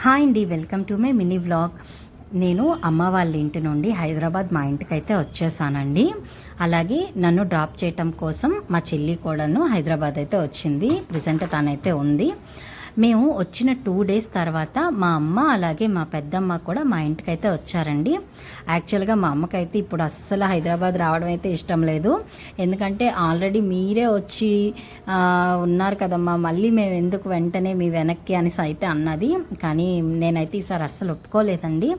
Hi అండి, welcome to my mini vlog. నేను అమ్మ వాళ్ళ ఇంటి నుండి హైదరాబాద్ మా ఇంటికైతే వచ్చేసానండి. అలాగే నన్ను డ్రాప్ చేయటం కోసం మా చెల్లి కూడాను హైదరాబాద్ అయితే వచ్చింది. ప్రెజెంట్ తనైతే ఉంది. మేము వచ్చిన 2 days తర్వాత మా అమ్మ అలాగే మా పెద్దమ్మ కూడా మా ఇంటికైతే వచ్చారండి. యాక్చువల్గా మా అమ్మకైతే ఇప్పుడు అస్సలు హైదరాబాద్ రావడం అయితే ఇష్టం లేదు. ఎందుకంటే ఆల్రెడీ మీరే వచ్చి ఉన్నారు కదమ్మా, మళ్ళీ మేము ఎందుకు వెంటనే మీ వెనక్కి అనేసి అయితే అన్నది. కానీ నేనైతే ఈసారి అస్సలు ఒప్పుకోలేదండి.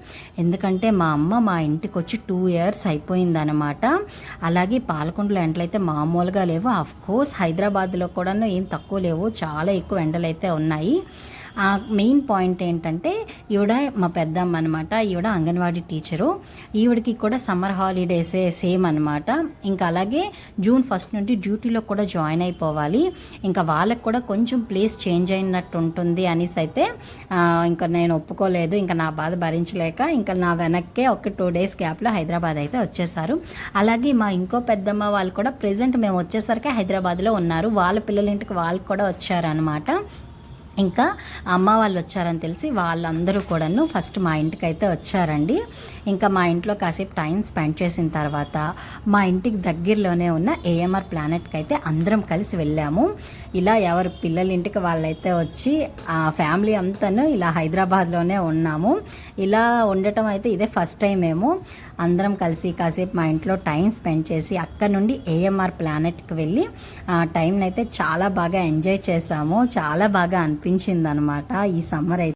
ఎందుకంటే మా అమ్మ మా ఇంటికి వచ్చి 2 years అయిపోయిందనమాట. అలాగే పాలకొండలో ఎండలైతే మామూలుగా లేవు. కోర్స్ హైదరాబాద్లో కూడా ఏం తక్కువ లేవు, చాలా ఎక్కువ ఎండలు అయితే ఉన్నాయి. ఆ మెయిన్ పాయింట్ ఏంటంటే ఈవిడ మా పెద్దమ్మ అనమాట. ఈవిడ అంగన్వాడీ టీచరు. ఈవిడికి కూడా సమ్మర్ హాలిడేసే సేమ్ అనమాట. ఇంకా అలాగే June 1st నుండి డ్యూటీలో కూడా జాయిన్ అయిపోవాలి. ఇంకా వాళ్ళకి కూడా కొంచెం ప్లేస్ చేంజ్ అయినట్టు ఉంటుంది అనేసి అయితే ఇంకా నేను ఒప్పుకోలేదు. ఇంకా నా బాధ భరించలేక ఇంకా నా వెనక్కే ఒక 2 days గ్యాప్లో హైదరాబాద్ అయితే వచ్చేసారు. అలాగే మా ఇంకో పెద్దమ్మ వాళ్ళు కూడా ప్రెజెంట్ మేము వచ్చేసరికి హైదరాబాద్లో ఉన్నారు. వాళ్ళ పిల్లల ఇంటికి వాళ్ళు కూడా వచ్చారనమాట. ఇంకా అమ్మ వాళ్ళు వచ్చారని తెలిసి వాళ్ళందరూ కూడాను ఫస్ట్ మా ఇంటికి అయితే వచ్చారండి. ఇంకా మా ఇంట్లో కాసేపు టైం స్పెండ్ చేసిన తర్వాత మా ఇంటికి దగ్గరలోనే ఉన్న AMR ప్లానెట్కి అయితే అందరం కలిసి వెళ్ళాము. ఇలా ఎవరి పిల్లల ఇంటికి వాళ్ళైతే వచ్చి ఆ ఫ్యామిలీ అంతాను ఇలా హైదరాబాద్లోనే ఉన్నాము. ఇలా ఉండటం అయితే ఇదే ఫస్ట్ టైం. మేము అందరం కలిసి కాసేపు మా ఇంట్లో టైం స్పెండ్ చేసి అక్కడ నుండి AMR ప్లానెట్కి వెళ్ళి టైంని అయితే చాలా బాగా ఎంజాయ్ చేసాము. చాలా బాగా అనిపించింది అనమాట ఈ సమ్మర్ అయితే.